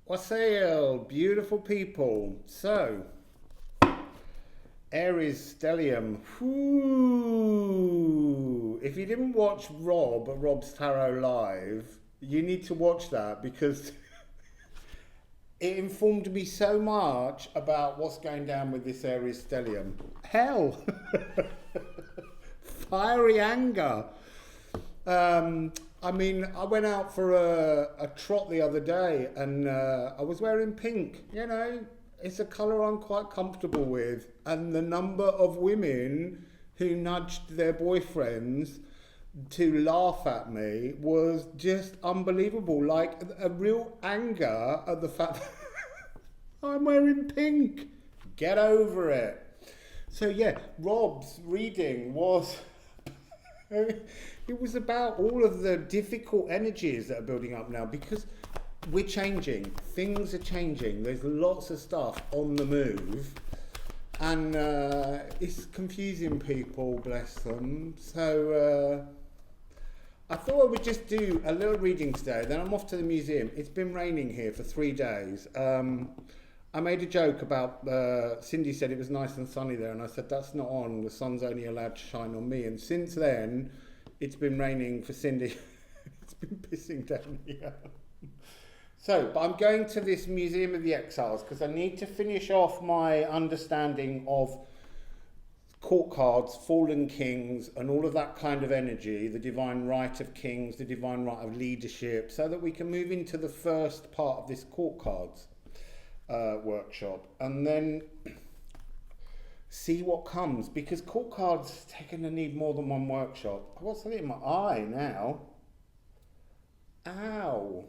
Wassail, beautiful people. So, Aries stellium. Whoo. If you didn't watch Rob's Tarot Live, you need to watch that because it informed me so much about what's going down with this Aries stellium. Hell, fiery anger. I mean, I went out for a trot the other day and I was wearing pink. You know, it's a colour I'm quite comfortable with. And the number of women who nudged their boyfriends to laugh at me was just unbelievable. Like a real anger at the fact that I'm wearing pink. Get over it. So yeah, Rob's reading was... It was about all of the difficult energies that are building up now because we're changing. Things are changing. There's lots of stuff on the move. And it's confusing people, bless them. So I thought I would just do a little reading today. Then I'm off to the museum. It's been raining here for 3 days. I made a joke about, Cindy said it was nice and sunny there. And I said, that's not on. The sun's only allowed to shine on me. And since then... it's been raining for Cindy. It's been pissing down here. So, but I'm going to this Museum of the Exiles because I need to finish off my understanding of court cards, fallen kings, and all of that kind of energy, the divine right of kings, the divine right of leadership, so that we can move into the first part of this court cards workshop. And then... see what comes, because court cards are going to need more than one workshop. I've got something in my eye now. Ow.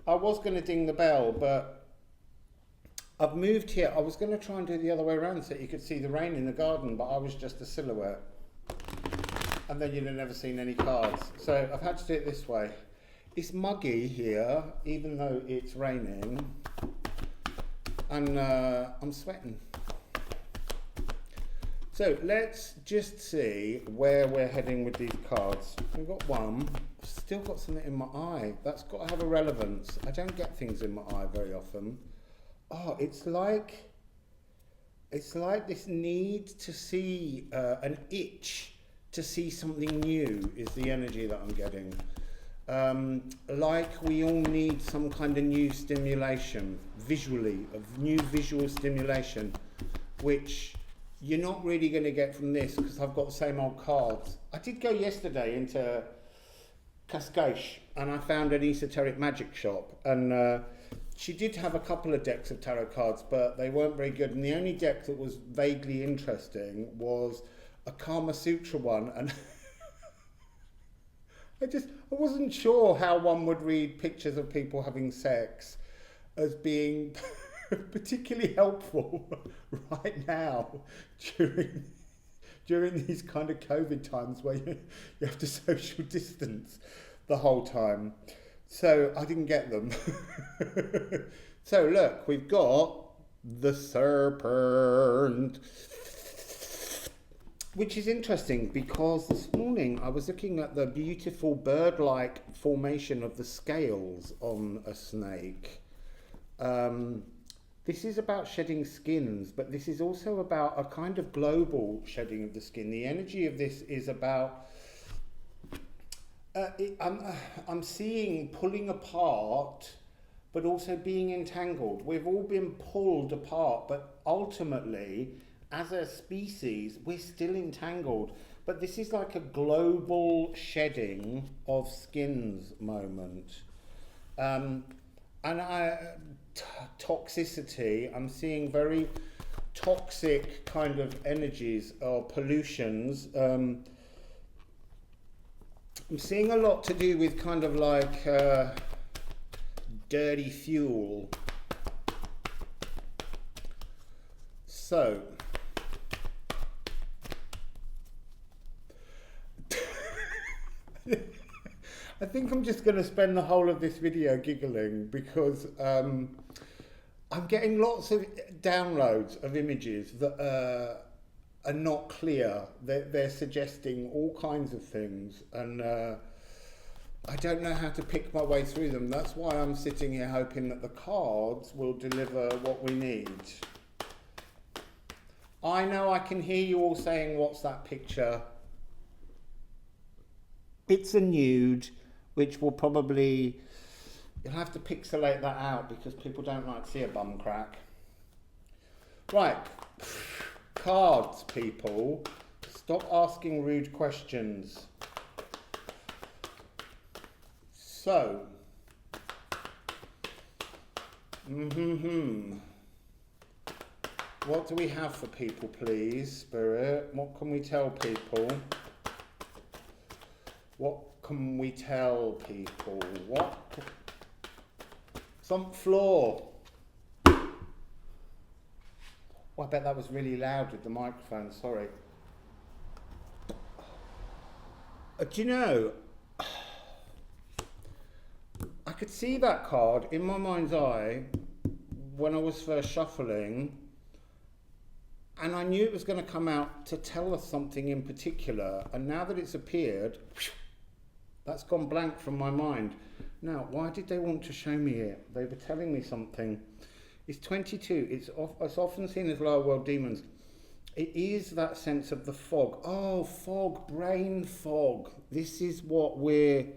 I was going to ding the bell, but I've moved here. I was going to try and do it the other way around so you could see the rain in the garden, but I was just a silhouette. And then you'd have never seen any cards. So I've had to do it this way. It's muggy here, even though it's raining. And I'm sweating. So let's just see where we're heading with these cards. We've got one. I've still got something in my eye. That's got to have a relevance. I don't get things in my eye very often. Oh, it's like this need to see, an itch to see something new is the energy that I'm getting. Like we all need some kind of new stimulation, visually, of new visual stimulation, which... you're not really going to get from this because I've got the same old cards. I did go yesterday into Cascais and I found an esoteric magic shop, and she did have a couple of decks of tarot cards, but they weren't very good. And the only deck that was vaguely interesting was a Kama Sutra one, and I wasn't sure how one would read pictures of people having sex as being particularly helpful right now during these kind of COVID times where you have to social distance the whole time. So I didn't get them. So look, we've got the serpent, which is interesting because this morning I was looking at the beautiful bird-like formation of the scales on a snake. This is about shedding skins, but this is also about a kind of global shedding of the skin. The energy of this is about, I'm seeing pulling apart, but also being entangled. We've all been pulled apart, but ultimately, as a species, we're still entangled. But this is like a global shedding of skins moment. And toxicity, I'm seeing very toxic kind of energies or pollutions. I'm seeing a lot to do with kind of like dirty fuel. So, I think I'm just going to spend the whole of this video giggling because I'm getting lots of downloads of images that are not clear. They're suggesting all kinds of things, and I don't know how to pick my way through them. That's why I'm sitting here hoping that the cards will deliver what we need. I know I can hear you all saying, what's that picture? It's a nude, which will probably, you'll have to pixelate that out because people don't like to see a bum crack. Right, cards, people. Stop asking rude questions. So, what do we have for people, please, Spirit? What can we tell people? What can we tell people? What? Some floor. Oh, I bet that was really loud with the microphone, sorry. Do you know, I could see that card in my mind's eye when I was first shuffling, and I knew it was going to come out to tell us something in particular, and now that it's appeared, that's gone blank from my mind. Now, why did they want to show me it? They were telling me something. It's 22. It's often seen as lower world demons. It is that sense of the fog. Oh, fog, brain fog. This is what we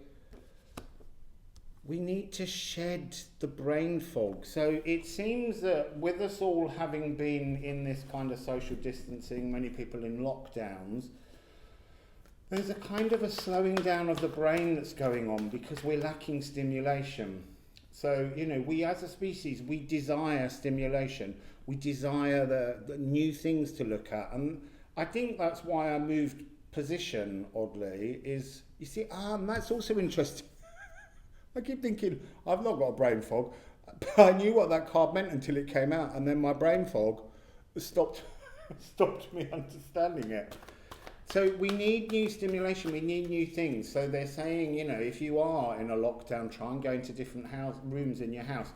need to shed the brain fog. So it seems that with us all having been in this kind of social distancing, many people in lockdowns, there's a kind of a slowing down of the brain that's going on because we're lacking stimulation. So, you know, we as a species, we desire stimulation. We desire the new things to look at. And I think that's why I moved position, oddly, is, you see, that's also interesting. I keep thinking, I've not got a brain fog, but I knew what that card meant until it came out, and then my brain fog stopped me understanding it. So we need new stimulation, we need new things. So they're saying, you know, if you are in a lockdown, try and go into different rooms in your house,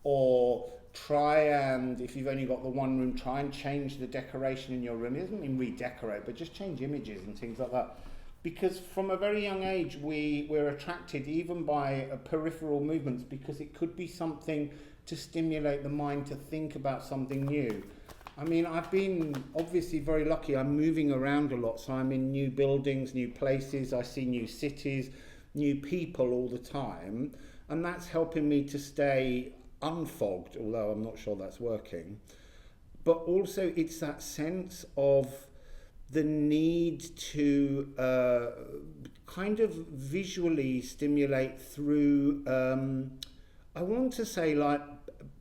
or try and, if you've only got the one room, try and change the decoration in your room. It doesn't mean redecorate, but just change images and things like that. Because from a very young age, we're attracted even by peripheral movements, because it could be something to stimulate the mind to think about something new. I mean, I've been obviously very lucky. I'm moving around a lot, so I'm in new buildings, new places. I see new cities, new people all the time. And that's helping me to stay unfogged, although I'm not sure that's working. But also it's that sense of the need to kind of visually stimulate through, I want to say, like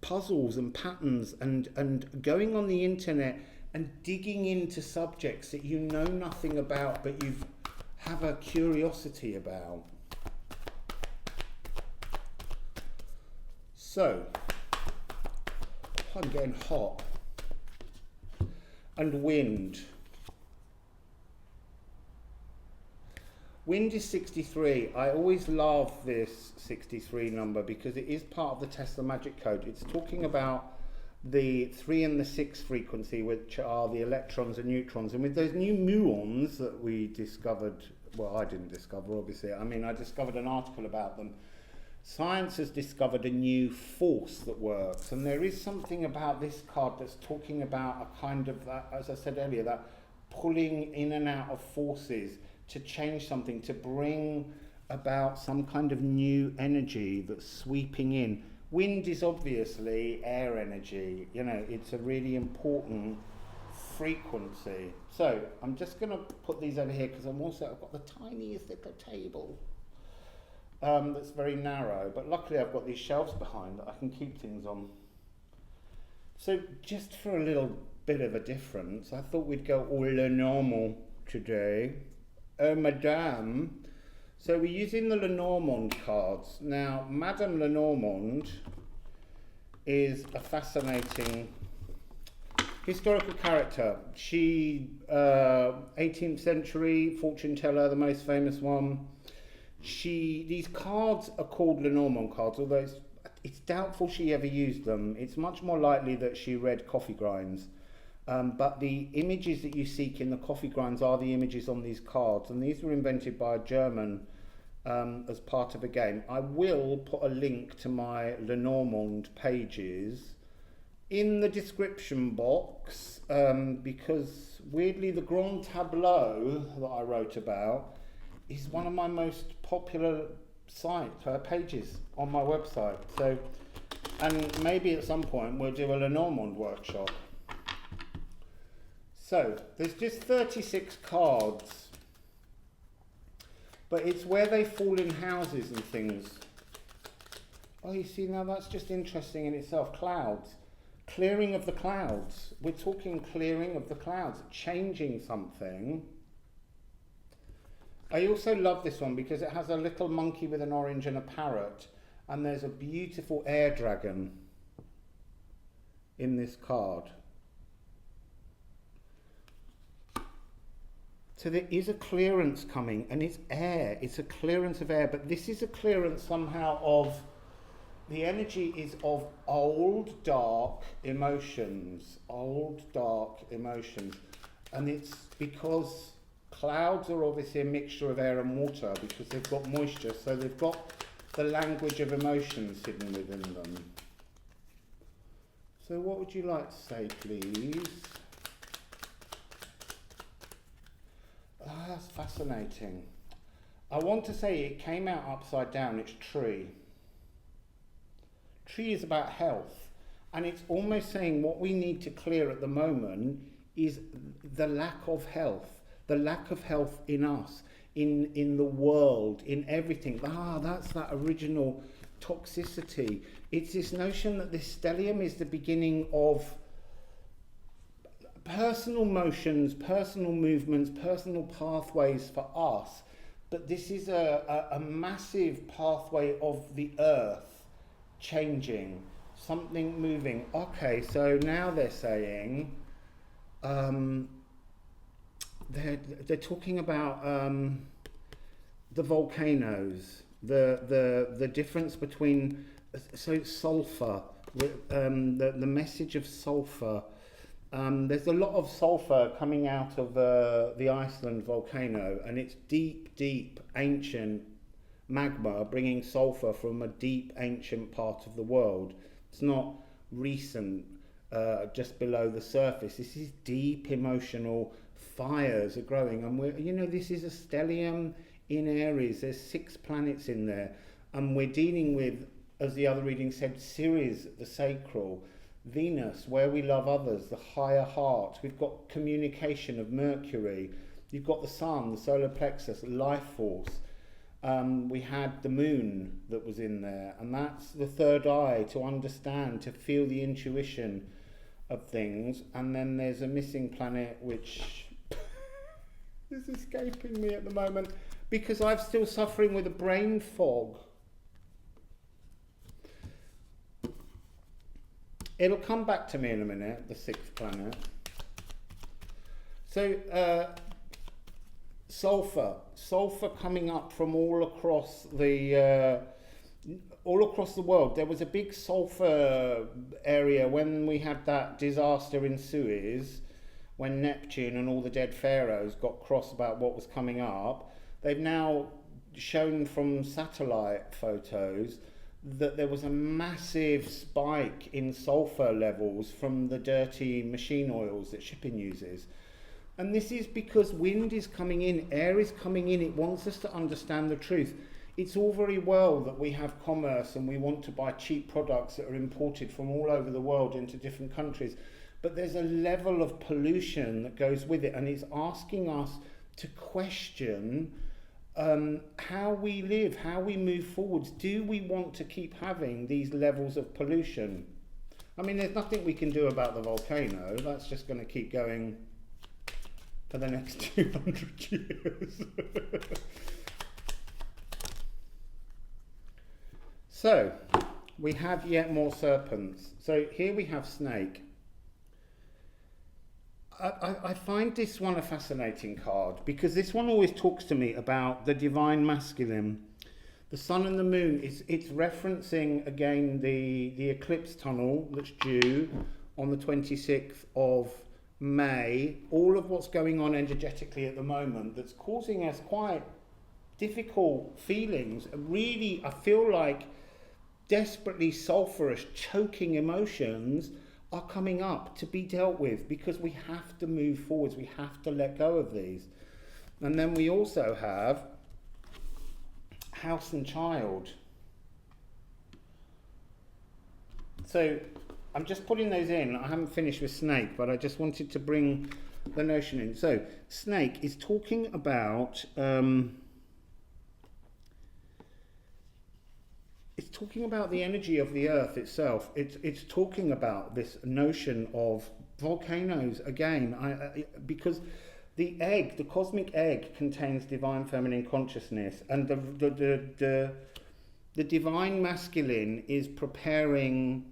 puzzles and patterns, and going on the internet and digging into subjects that you know nothing about but you have a curiosity about. So, I'm getting hot. And wind. Wind is 63. I always love this 63 number because it is part of the Tesla Magic Code. It's talking about the 3 and the 6 frequency, which are the electrons and neutrons. And with those new muons that we discovered, well, I didn't discover, obviously. I mean, I discovered an article about them. Science has discovered a new force that works. And there is something about this card that's talking about a kind of, as I said earlier, that pulling in and out of forces to change something, to bring about some kind of new energy that's sweeping in. Wind is obviously air energy, you know, it's a really important frequency. So I'm just going to put these over here because I've got the tiniest little table that's very narrow, but luckily I've got these shelves behind that I can keep things on. So just for a little bit of a difference, I thought we'd go all Lenormand today. Madame. So we're using the Lenormand cards. Now, Madame Lenormand is a fascinating historical character. She, 18th century fortune teller, the most famous one. These cards are called Lenormand cards, although it's doubtful she ever used them. It's much more likely that she read coffee grinds. But the images that you seek in the coffee grinds are the images on these cards, and these were invented by a German as part of a game. I will put a link to my Lenormand pages in the description box, because weirdly the Grand Tableau that I wrote about is one of my most popular pages on my website. So, and maybe at some point we'll do a Lenormand workshop. So there's just 36 cards, but it's where they fall in houses and things. Oh, you see, now that's just interesting in itself. Clouds. Clearing of the clouds. We're talking clearing of the clouds, changing something. I also love this one because it has a little monkey with an orange and a parrot, and there's a beautiful air dragon in this card. So there is a clearance coming, and it's air, it's a clearance of air, but this is a clearance somehow of, the energy is of old dark emotions, and it's because clouds are obviously a mixture of air and water because they've got moisture, so they've got the language of emotions hidden within them. So what would you like to say, please? Ah, that's fascinating. I want to say it came out upside down, it's tree. Tree is about health, and it's almost saying what we need to clear at the moment is the lack of health in us, in the world, in everything. Ah, that's that original toxicity. It's this notion that this stellium is the beginning of personal motions, personal movements, personal pathways for us, but this is a massive pathway of the earth changing, something moving. Okay, so now they're saying they're talking about the volcanoes, the difference between sulfur, the message of sulfur. There's a lot of sulfur coming out of the Iceland volcano, and it's deep ancient magma bringing sulfur from a deep ancient part of the world. It's not recent, just below the surface. This is deep emotional fires are growing, and this is a stellium in Aries. There's 6 planets in there, and we're dealing with, as the other reading said, Ceres, the sacral, Venus, where we love others, the higher heart. We've got communication of Mercury. You've got the sun, the solar plexus, life force. We had the moon that was in there, and that's the third eye, to understand, to feel the intuition of things. And then there's a missing planet, which is escaping me at the moment because I'm still suffering with a brain fog. It'll come back to me in a minute, the 6th planet. So, sulfur coming up from all across the world. There was a big sulfur area when we had that disaster in Suez, when Neptune and all the dead pharaohs got cross about what was coming up. They've now shown from satellite photos that there was a massive spike in sulfur levels from the dirty machine oils that shipping uses. And this is because wind is coming in, air is coming in. It wants us to understand the truth. It's all very well that we have commerce and we want to buy cheap products that are imported from all over the world into different countries, but there's a level of pollution that goes with it, and it's asking us to question how we live, how we move forwards. Do we want to keep having these levels of pollution? I mean, there's nothing we can do about the volcano. That's just going to keep going for the next 200 years. So, we have yet more serpents. So here we have snake. I find this one a fascinating card because this one always talks to me about the divine masculine. The sun and the moon, it's referencing again the Eclipse Tunnel that's due on the 26th of May. All of what's going on energetically at the moment that's causing us quite difficult feelings. Really, I feel like desperately sulphurous, choking emotions are coming up to be dealt with, because we have to move forwards, we have to let go of these. And then we also have house and child. So I'm just putting those in. I haven't finished with snake, but I just wanted to bring the notion in. So snake is talking about it's talking about the energy of the earth itself. It's talking about this notion of volcanoes again, because the egg, the cosmic egg, contains divine feminine consciousness, and the divine masculine is preparing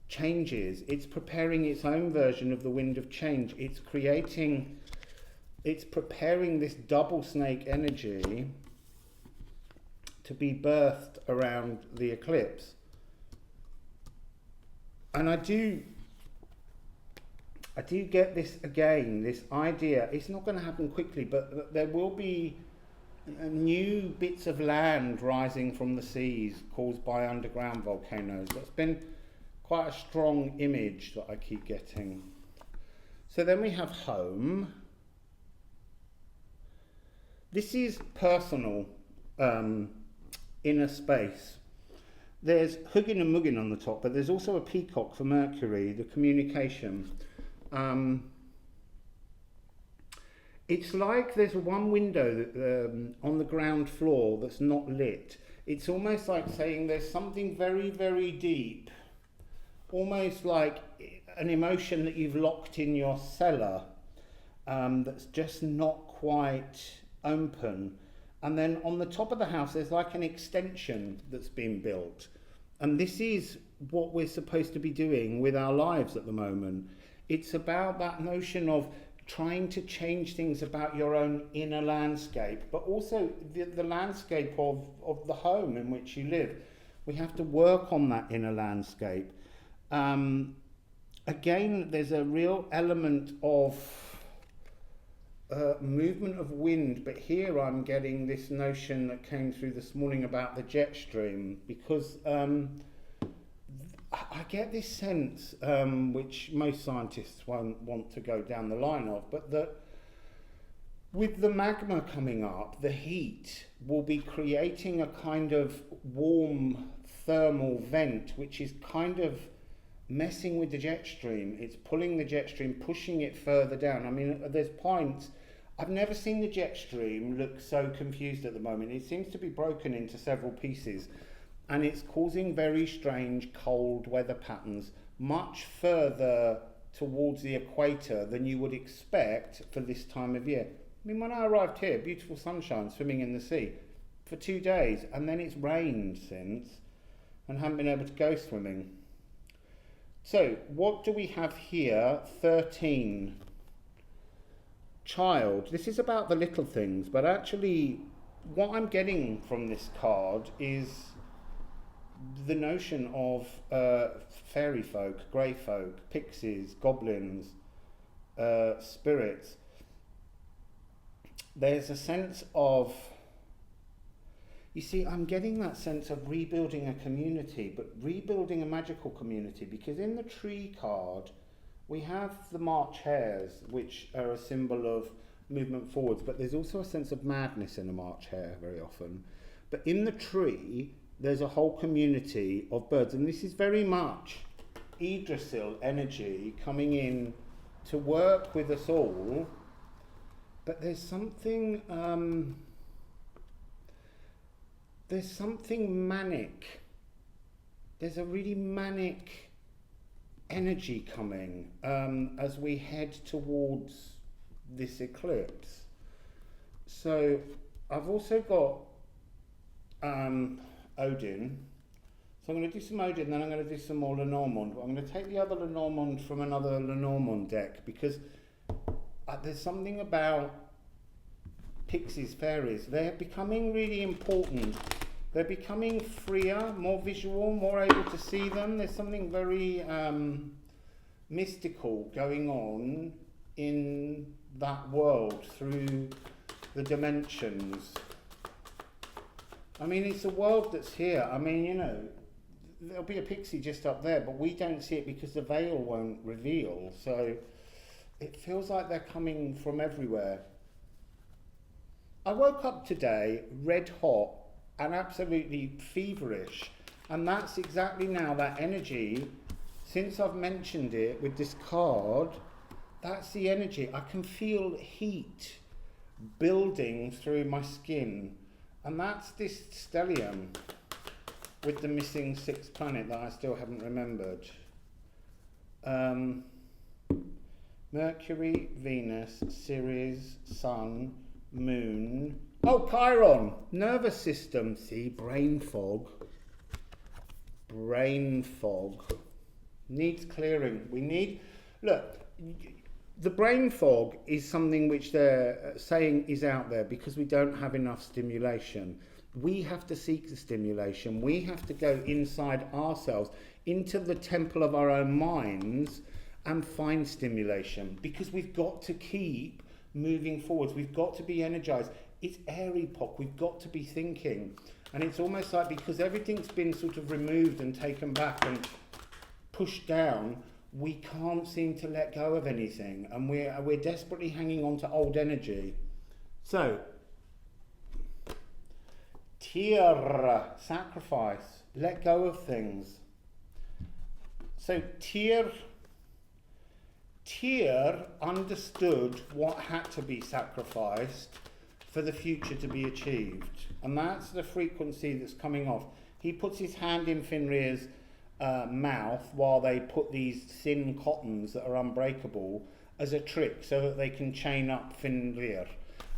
changes. It's preparing its own version of the wind of change. It's preparing this double snake energy to be birthed around the eclipse. And I do get this again, this idea. It's not going to happen quickly, but there will be new bits of land rising from the seas caused by underground volcanoes. That's been quite a strong image that I keep getting. So then we have home. This is personal, inner space. There's Huggin and Muggin on the top, but there's also a peacock for Mercury, the communication. It's like there's one window that, on the ground floor that's not lit. It's almost like saying there's something very, very deep, almost like an emotion that you've locked in your cellar, that's just not quite open. And then on the top of the house, there's like an extension that's been built. And this is what we're supposed to be doing with our lives at the moment. It's about that notion of trying to change things about your own inner landscape, but also the landscape of the home in which you live. We have to work on that inner landscape. Again, there's a real element of movement of wind, but here I'm getting this notion that came through this morning about the jet stream, because I get this sense, which most scientists won't want to go down the line of, but that with the magma coming up, the heat will be creating a kind of warm thermal vent, which is kind of messing with the jet stream. It's pulling the jet stream, pushing it further down. I mean, there's points. I've never seen the jet stream look so confused at the moment. It seems to be broken into several pieces, and it's causing very strange cold weather patterns much further towards the equator than you would expect for this time of year. I mean, when I arrived here, beautiful sunshine, swimming in the sea for 2 days, and then it's rained since and haven't been able to go swimming. So what do we have here? 13. Child. This is about the little things, but actually what I'm getting from this card is the notion of fairy folk, grey folk, pixies, goblins, spirits. There's a sense of, you see, I'm getting that sense of rebuilding a community, but rebuilding a magical community, because in the tree card we have the March hares, which are a symbol of movement forwards, but there's also a sense of madness in a March hare very often. But in the tree there's a whole community of birds, and this is very much Yggdrasil energy coming in to work with us all. But there's something manic. There's a really manic energy coming as we head towards this eclipse. So I've also got Odin. So I'm going to do some Odin, then I'm going to do some more Lenormand. But I'm going to take the other Lenormand from another Lenormand deck, because there's something about pixies, fairies. They're becoming really important. They're becoming freer, more visual, more able to see them. There's something very mystical going on in that world through the dimensions. I mean, it's a world that's here. I mean, you know, there'll be a pixie just up there, but we don't see it because the veil won't reveal. So it feels like they're coming from everywhere. I woke up today red hot and absolutely feverish, and that's exactly now that energy. Since I've mentioned it with this card, that's the energy. I can feel heat building through my skin, and that's this stellium with the missing 6th planet that I still haven't remembered. Mercury, Venus, Ceres, Sun, Moon. Oh, Chiron, nervous system. See, brain fog. Brain fog. Needs clearing. We need, look, the brain fog is something which they're saying is out there because we don't have enough stimulation. We have to seek the stimulation. We have to go inside ourselves, into the temple of our own minds, and find stimulation, because we've got to keep moving forwards. We've got to be energized. It's air epoch. We've got to be thinking. And it's almost like, because everything's been sort of removed and taken back and pushed down, we can't seem to let go of anything, and we're desperately hanging on to old energy. So, Tyr, sacrifice, let go of things. So Tyr understood what had to be sacrificed for the future to be achieved, and that's the frequency that's coming off. He puts his hand in Fenrir's mouth while they put these thin cottons that are unbreakable as a trick so that they can chain up Fenrir,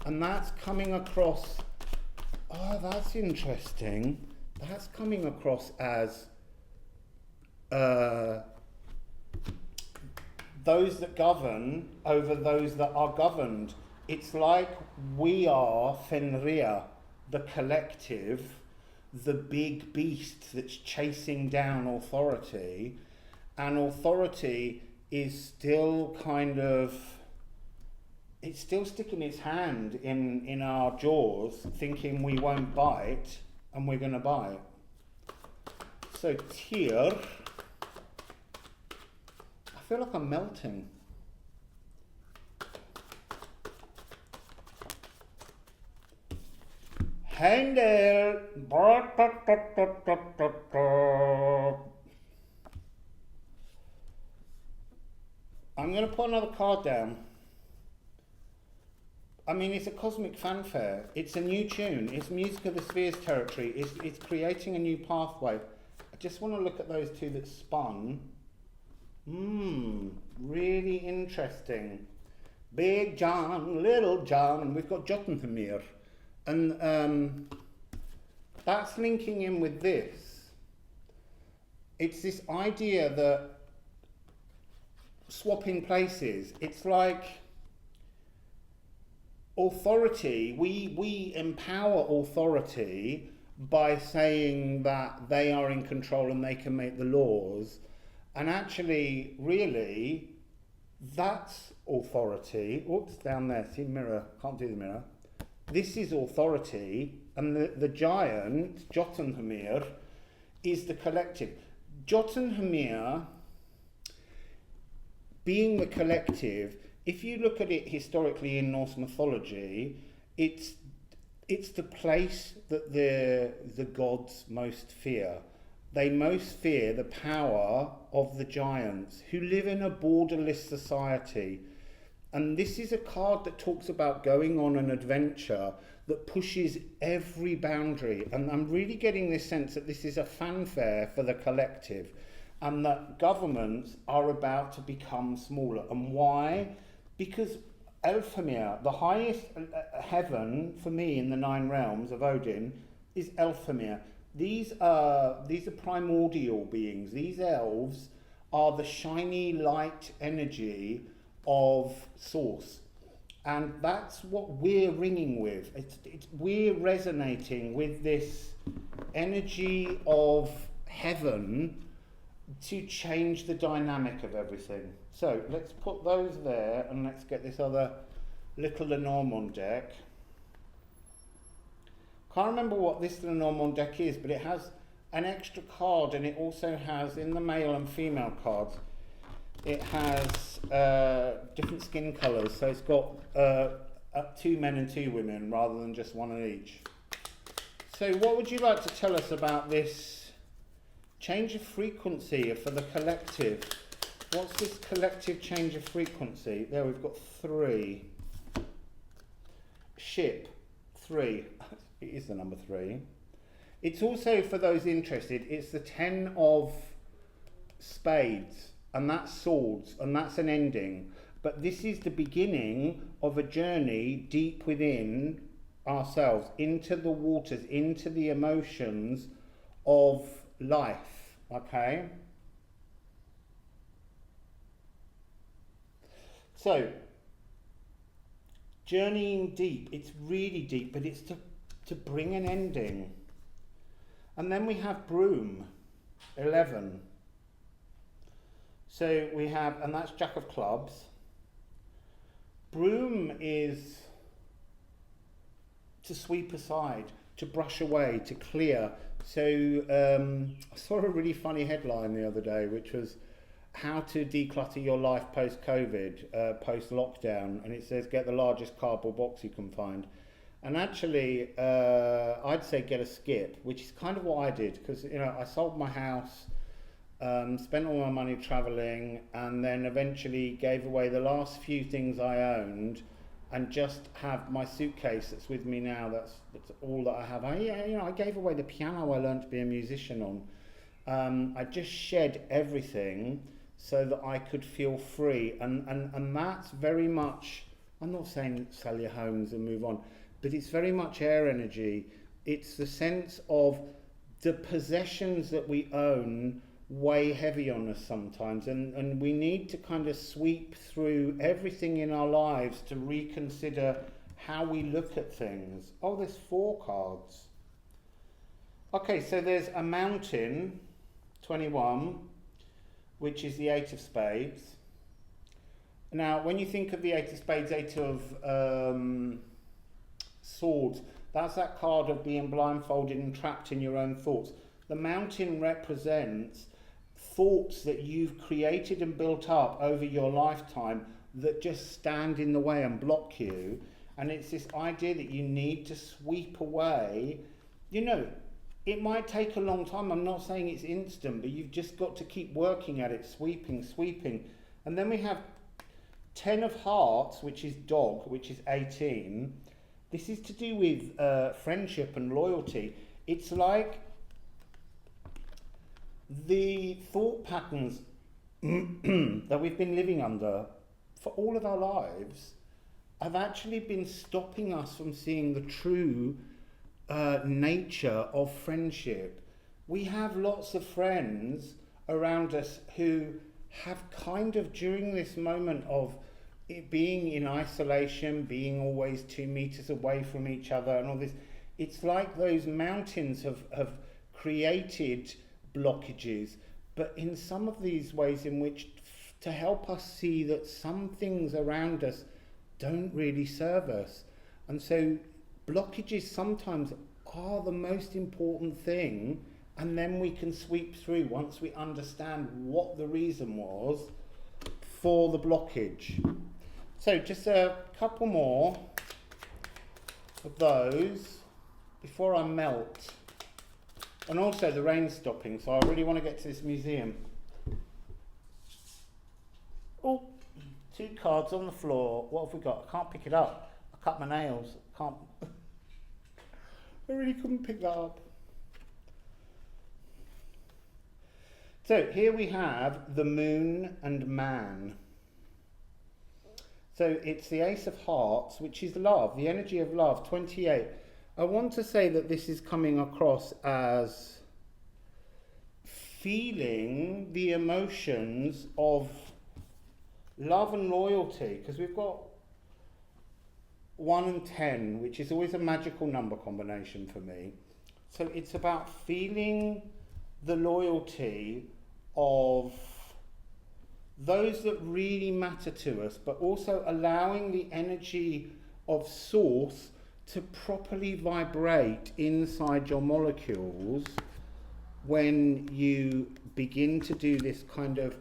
and that's coming across. Oh, that's interesting. That's coming across as those that govern over those that are governed. It's like we are Fenrir, the collective, the big beast that's chasing down authority, and authority is still kind of, it's still sticking its hand in our jaws, thinking we won't bite, and we're going to bite. So Tyr, I feel like I'm melting. Hang there. I'm going to put another card down. I mean, it's a cosmic fanfare. It's a new tune. It's music of the spheres territory. It's creating a new pathway. I just want to look at those two that spun. Really interesting. Big John, Little John. We've got Jotunheimr. And that's linking in with this. It's this idea that swapping places, it's like authority, we empower authority by saying that they are in control and they can make the laws, and actually, really, that's authority. Oops, down there, see mirror, can't do the mirror. This is authority, and the giant, Jotunheimr, is the collective. Jotunheimr, being the collective, if you look at it historically in Norse mythology, it's the place that the gods most fear. They most fear the power of the giants, who live in a borderless society. And this is a card that talks about going on an adventure that pushes every boundary. And I'm really getting this sense that this is a fanfare for the collective, and that governments are about to become smaller. And why? Because Elfamir, the highest heaven for me in the 9 realms of Odin, is Elfamir. These are primordial beings. These elves are the shiny light energy of source, and that's what we're ringing with. We're resonating with this energy of heaven to change the dynamic of everything. So let's put those there, and let's get this other little Lenormand deck. Can't remember what this Lenormand deck is, but it has an extra card, and it also has, in the male and female cards, it has different skin colours. So it's got 2 men and 2 women rather than just one of each. So what would you like to tell us about this change of frequency for the collective? What's this collective change of frequency? There, we've got 3. Ship, 3. It is the number 3. It's also, for those interested, it's the 10 of spades, and that's swords, and that's an ending. But this is the beginning of a journey deep within ourselves, into the waters, into the emotions of life, okay? So, journeying deep, it's really deep, but it's to bring an ending. And then we have Broom, 11. So we have, and that's Jack of Clubs. Broom is to sweep aside, to brush away, to clear. So I saw a really funny headline the other day, which was how to declutter your life post-COVID, post-lockdown. And it says, get the largest cardboard box you can find. And actually, I'd say get a skip, which is kind of what I did, because I sold my house, spent all my money travelling, and then eventually gave away the last few things I owned, and just have my suitcase that's with me now. That's all that I have. I gave away the piano I learned to be a musician on. I just shed everything so that I could feel free, and that's very much. I'm not saying sell your homes and move on. But it's very much air energy. It's the sense of the possessions that we own weigh heavy on us sometimes, and we need to kind of sweep through everything in our lives to reconsider how we look at things. Oh, there's 4 cards. Okay, so there's a mountain, 21, which is the 8 of spades. Now, when you think of the 8 of spades, 8 of swords, that's that card of being blindfolded and trapped in your own thoughts. The mountain represents thoughts that you've created and built up over your lifetime that just stand in the way and block you. And it's this idea that you need to sweep away. It might take a long time. I'm not saying it's instant, but you've just got to keep working at it, sweeping. And then we have 10 of hearts, which is dog, which is 18. This is to do with friendship and loyalty. It's like the thought patterns that we've been living under for all of our lives have actually been stopping us from seeing the true nature of friendship. We have lots of friends around us who have kind of, during this moment of it being in isolation, being always 2 meters away from each other and all this, it's like those mountains have created blockages, but in some of these ways in which to help us see that some things around us don't really serve us. And so blockages sometimes are the most important thing, and then we can sweep through once we understand what the reason was for the blockage. So just a couple more of those before I melt. And also the rain's stopping, so I really want to get to this museum. Oh, 2 cards on the floor. What have we got? I can't pick it up. I cut my nails. I really couldn't pick that up. So here we have the moon and man. So it's the Ace of Hearts, which is love, the energy of love, 28. I want to say that this is coming across as feeling the emotions of love and loyalty, because we've got 1 and 10, which is always a magical number combination for me. So it's about feeling the loyalty of those that really matter to us, but also allowing the energy of source to properly vibrate inside your molecules when you begin to do this kind of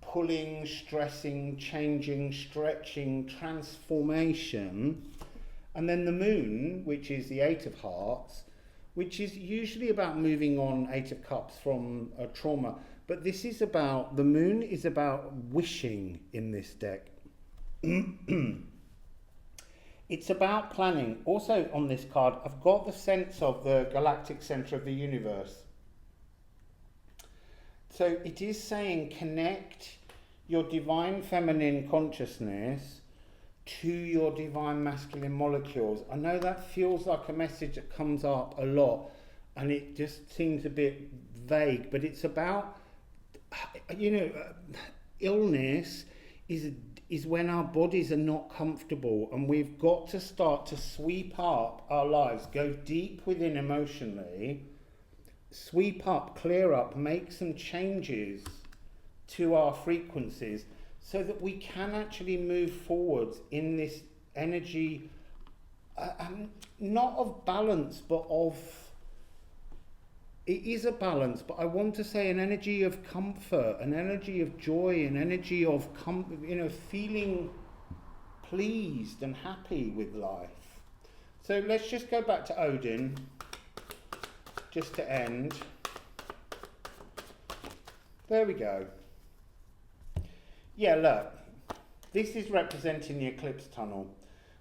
pulling, stressing, changing, stretching, transformation. And then the moon, which is the Eight of Hearts, which is usually about moving on, Eight of Cups, from a trauma. But this is about, the moon is about wishing in this deck. It's about planning. Also on this card, I've got the sense of the galactic center of the universe. So it is saying connect your divine feminine consciousness to your divine masculine molecules. I know that feels like a message that comes up a lot and it just seems a bit vague, but it's about, illness is when our bodies are not comfortable, and we've got to start to sweep up our lives, go deep within emotionally, sweep up, clear up, make some changes to our frequencies so that we can actually move forwards in this energy, not of balance, but of, it is a balance, but I want to say an energy of comfort, an energy of joy, an energy of, feeling pleased and happy with life. So let's just go back to Odin, just to end. There we go. Yeah, look, this is representing the Eclipse Tunnel.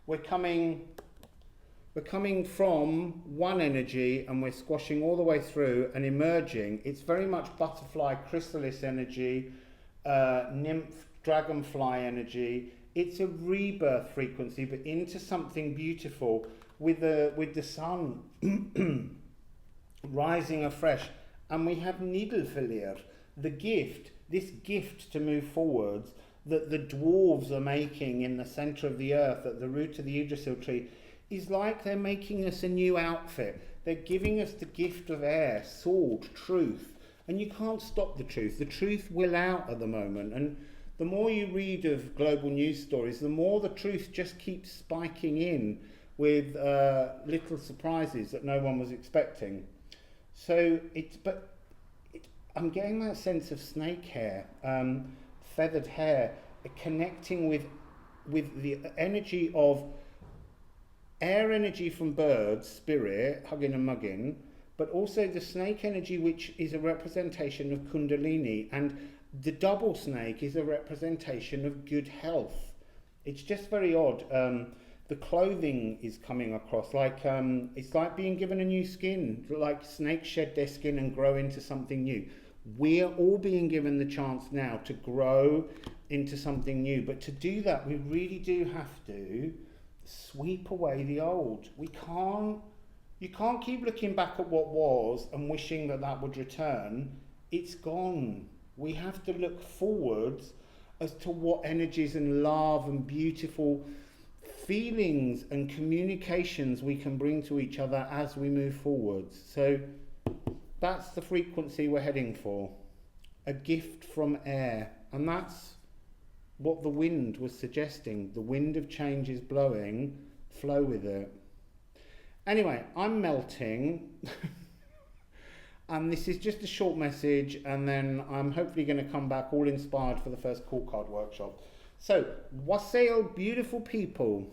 We're coming from one energy and we're squashing all the way through and emerging. It's very much butterfly, chrysalis energy, nymph, dragonfly energy. It's a rebirth frequency, but into something beautiful with the sun rising afresh. And we have Nidalfillir, the gift, this gift to move forwards that the dwarves are making in the center of the earth at the root of the Yggdrasil tree, is like they're making us a new outfit. They're giving us the gift of air, sword, truth. And you can't stop the truth. The truth will out at the moment. And the more you read of global news stories, the more the truth just keeps spiking in with little surprises that no one was expecting. So I'm getting that sense of snake hair, feathered hair, connecting with the energy of air energy from birds, spirit, hugging and mugging, but also the snake energy, which is a representation of Kundalini, and the double snake is a representation of good health. It's just very odd. The clothing is coming across like, it's like being given a new skin, like snakes shed their skin and grow into something new. We're all being given the chance now to grow into something new, but to do that, we really do have to sweep away the old. You can't keep looking back at what was and wishing that would return. It's gone. We have to look forwards as to what energies and love and beautiful feelings and communications we can bring to each other as we move forwards. So that's the frequency we're heading for. A gift from air. And that's what the wind was suggesting. The wind of change is blowing, flow with it. Anyway, I'm melting. And this is just a short message, and then I'm hopefully going to come back all inspired for the first court card workshop. So, Wassail, beautiful people.